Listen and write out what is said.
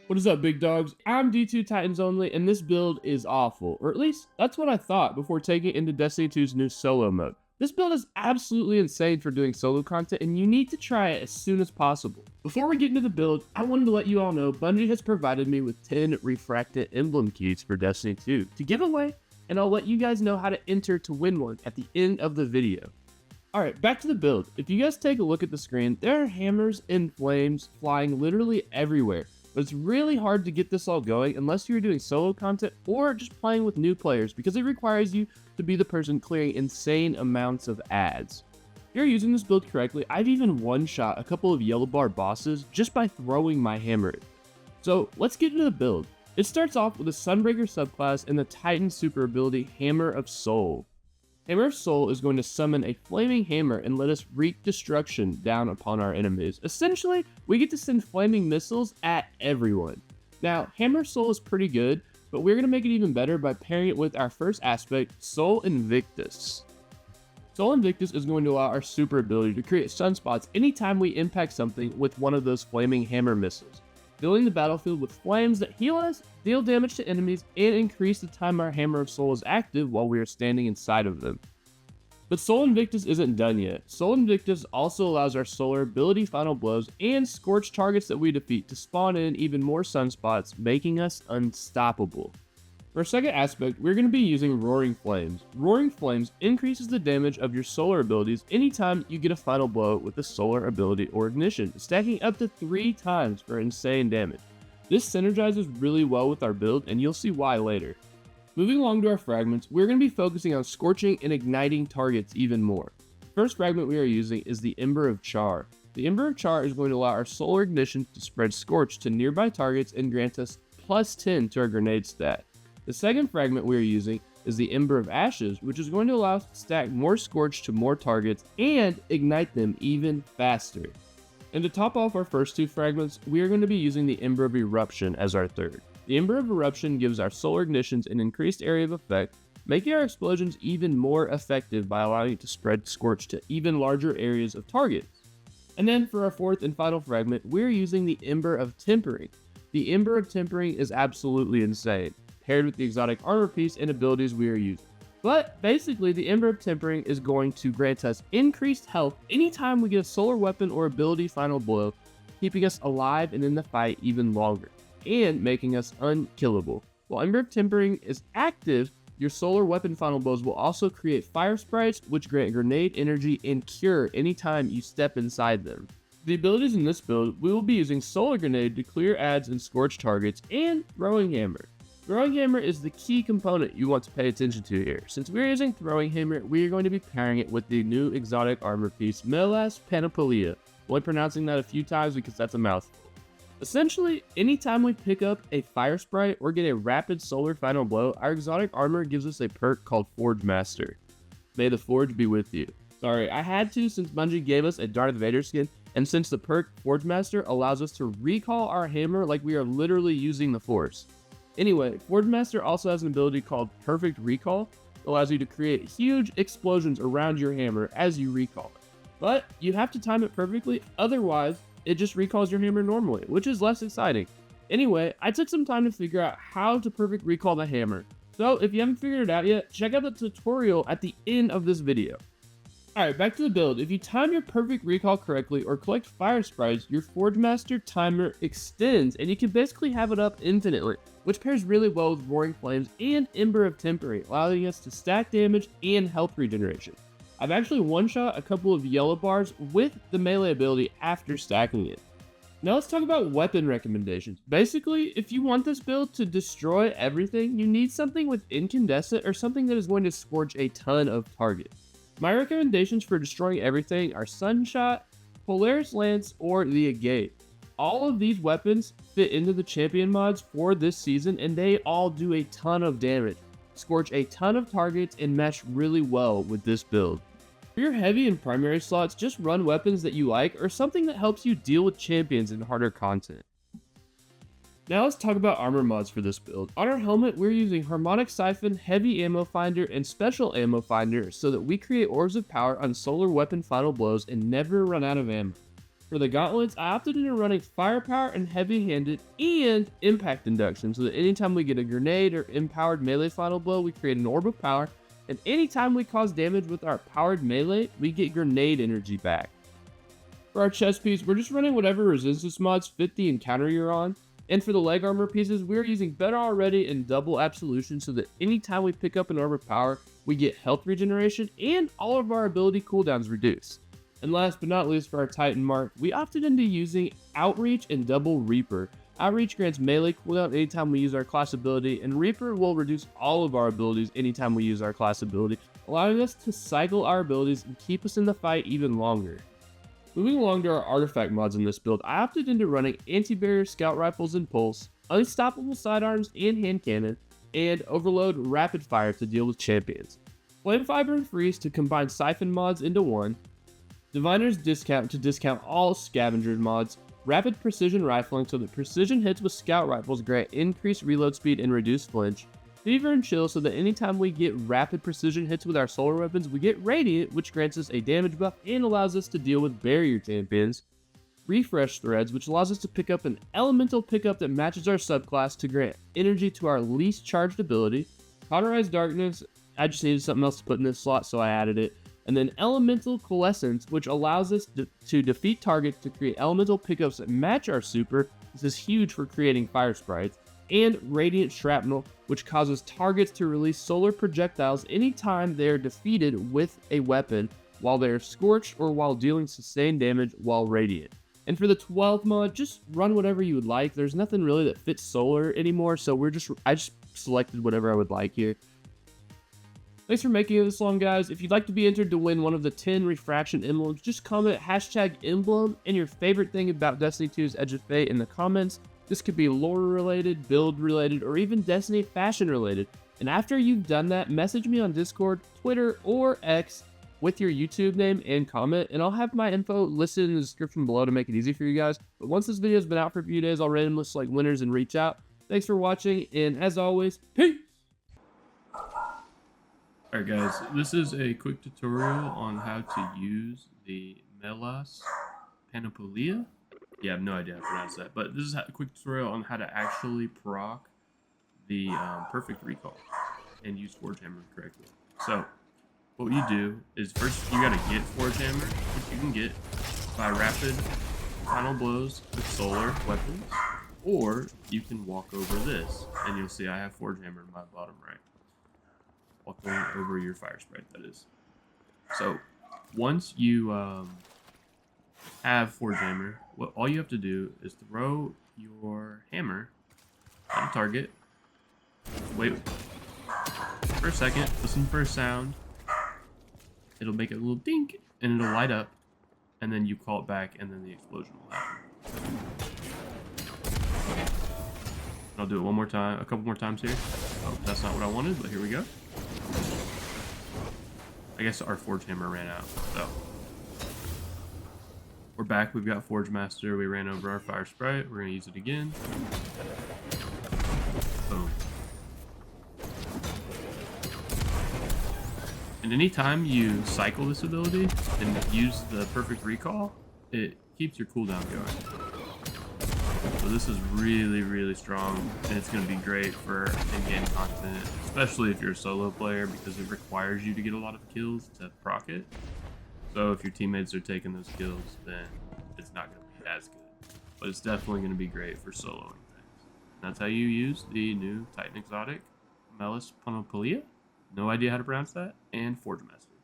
What is up, big dogs? I'm D2 Titans Only, and this build is awful. Or at least, that's what I thought before taking it into Destiny 2's new solo mode. This build is absolutely insane for doing solo content, and you need to try it as soon as possible. Before we get into the build, I wanted to let you all know Bungie has provided me with 10 refractant emblem keys for Destiny 2 to give away, and I'll let you guys know how to enter to win one at the end of the video. Alright, back to the build. If you guys take a look at the screen, there are hammers and flames flying literally everywhere. But it's really hard to get this all going unless you're doing solo content or just playing with new players because it requires you to be the person clearing insane amounts of ads. If you're using this build correctly, I've even one-shot a couple of yellow bar bosses just by throwing my hammer in. So let's get into the build. It starts off with a Sunbreaker subclass and the Titan super ability Hammer of Soul. Hammer of Soul is going to summon a flaming hammer and let us wreak destruction down upon our enemies. Essentially, we get to send flaming missiles at everyone. Now, Hammer of Soul is pretty good, but we're going to make it even better by pairing it with our first aspect, Soul Invictus. Soul Invictus is going to allow our super ability to create sunspots anytime we impact something with one of those flaming hammer missiles, filling the battlefield with flames that heal us, deal damage to enemies, and increase the time our Hammer of Soul is active while we are standing inside of them. But Soul Invictus isn't done yet. Soul Invictus also allows our solar ability Final Blows and scorch targets that we defeat to spawn in even more sunspots, making us unstoppable. For our second aspect, we're going to be using Roaring Flames. Roaring Flames increases the damage of your solar abilities anytime you get a final blow with a solar ability or ignition, stacking up to 3 times for insane damage. This synergizes really well with our build, and you'll see why later. Moving along to our fragments, we're going to be focusing on scorching and igniting targets even more. The first fragment we are using is the Ember of Char. The Ember of Char is going to allow our solar ignition to spread scorch to nearby targets and grant us plus 10 to our grenade stat. The second fragment we are using is the Ember of Ashes, which is going to allow us to stack more Scorch to more targets and ignite them even faster. And to top off our first 2 fragments, we are going to be using the Ember of Eruption as our third. The Ember of Eruption gives our solar ignitions an increased area of effect, making our explosions even more effective by allowing it to spread Scorch to even larger areas of targets. And then for our fourth and final fragment, we're using the Ember of Tempering. The Ember of Tempering is absolutely insane, paired with the exotic armor piece and abilities we are using. But basically, the Ember of Tempering is going to grant us increased health anytime we get a solar weapon or ability final blow, keeping us alive and in the fight even longer, and making us unkillable. While Ember of Tempering is active, your solar weapon final blows will also create fire sprites, which grant grenade energy and cure anytime you step inside them. The abilities in this build, we will be using Solar Grenade to clear ads and scorch targets, and Throwing Hammer. Throwing Hammer is the key component you want to pay attention to here. Since we're using Throwing Hammer, we are going to be pairing it with the new exotic armor piece, Melas Panoplia. Only pronouncing that a few times because that's a mouthful. Essentially, anytime we pick up a fire sprite or get a rapid solar final blow, our exotic armor gives us a perk called Forge Master. May the Forge be with you. Sorry, I had to since Bungie gave us a Darth Vader skin, and since the perk Forge Master allows us to recall our hammer like we are literally using the Force. Anyway, Forge Master also has an ability called Perfect Recall that allows you to create huge explosions around your hammer as you recall it. But you have to time it perfectly, otherwise it just recalls your hammer normally, which is less exciting. Anyway, I took some time to figure out how to perfect recall the hammer. So if you haven't figured it out yet, check out the tutorial at the end of this video. Alright, back to the build. If you time your perfect recall correctly or collect fire sprites, your Forge Master timer extends and you can basically have it up infinitely, which pairs really well with Roaring Flames and Ember of Tempering, allowing us to stack damage and health regeneration. I've actually one-shot a couple of yellow bars with the melee ability after stacking it. Now let's talk about weapon recommendations. Basically, if you want this build to destroy everything, you need something with incandescent or something that is going to scorch a ton of targets. My recommendations for destroying everything are Sunshot, Polaris Lance, or the Agate. All of these weapons fit into the champion mods for this season, and they all do a ton of damage, scorch a ton of targets, and mesh really well with this build. For your heavy and primary slots, just run weapons that you like or something that helps you deal with champions in harder content. Now let's talk about armor mods for this build. On our helmet, we're using Harmonic Siphon, Heavy Ammo Finder, and Special Ammo Finder so that we create orbs of power on solar weapon final blows and never run out of ammo. For For the gauntlets, I opted into running firepower and heavy-handed and impact induction, so that anytime we get a grenade or empowered melee final blow, we create an orb of power, and anytime we cause damage with our powered melee, we get grenade energy back. For our chest piece, we're just running whatever resistance mods fit the encounter you're on, and for the leg armor pieces, we're using better already and double absolution, so that anytime we pick up an orb of power, we get health regeneration and all of our ability cooldowns reduced. And last but not least, for our Titan mark, we opted into using Outreach and Double Reaper. Outreach grants melee cooldown anytime we use our class ability, and Reaper will reduce all of our abilities anytime we use our class ability, allowing us to cycle our abilities and keep us in the fight even longer. Moving along to our artifact mods in this build, I opted into running anti-barrier scout rifles and pulse, unstoppable sidearms and hand cannon, and overload rapid fire to deal with champions. Flame fiber and freeze to combine siphon mods into one, Diviner's Discount to discount all scavenger mods, rapid precision rifling so that precision hits with scout rifles grant increased reload speed and reduced flinch, Fever and Chill so that anytime we get rapid precision hits with our solar weapons, we get Radiant, which grants us a damage buff and allows us to deal with barrier champions, Refresh Threads, which allows us to pick up an elemental pickup that matches our subclass to grant energy to our least charged ability, Cauterize Darkness, I just needed something else to put in this slot so I added it, and then Elemental Coalescence, which allows us to defeat targets to create elemental pickups that match our super. This is huge for creating fire sprites. And Radiant Shrapnel, which causes targets to release solar projectiles anytime they are defeated with a weapon while they are scorched or while dealing sustained damage while radiant. And for the 12th mod, just run whatever you would like. There's nothing really that fits solar anymore, so I just selected whatever I would like here. Thanks for making it this long, guys. If you'd like to be entered to win one of the 10 refraction emblems, just comment #emblem and your favorite thing about Destiny 2's Edge of Fate in the comments. This could be lore related, build related, or even Destiny fashion related. And after you've done that, message me on Discord, Twitter, or X with your YouTube name and comment, and I'll have my info listed in the description below to make it easy for you guys. But once this video's been out for a few days, I'll randomly select winners and reach out. Thanks for watching, and as always, peace! Alright guys, this is a quick tutorial on how to use the Melas Panoplia. Yeah, I have no idea how to pronounce that, but this is a quick tutorial on how to actually proc the perfect recall and use Forge Hammer correctly. So, what you do is first you gotta get Forge Hammer, which you can get by rapid final blows with solar weapons, or you can walk over this, and you'll see I have Forge Hammer in my bottom right. Walking over your fire sprite, that is. So, once you have Forge Hammer, all you have to do is throw your hammer at a target. Wait for a second, listen for a sound. It'll make a little dink, and it'll light up, and then you call it back, and then the explosion will happen. I'll do it one more time, a couple more times here. Oh, that's not what I wanted, but here we go. I guess our Forge Hammer ran out, so. We're back, we've got Forge Master, we ran over our fire sprite, we're gonna use it again. Boom. And anytime you cycle this ability and use the perfect recall, it keeps your cooldown going. So this is really, really strong, and it's going to be great for in-game content, especially if you're a solo player, because it requires you to get a lot of kills to proc it. So if your teammates are taking those kills, then it's not going to be as good. But it's definitely going to be great for soloing things. And that's how you use the new Titan Exotic Melas Panoplia. No idea how to pronounce that, and Forge Master.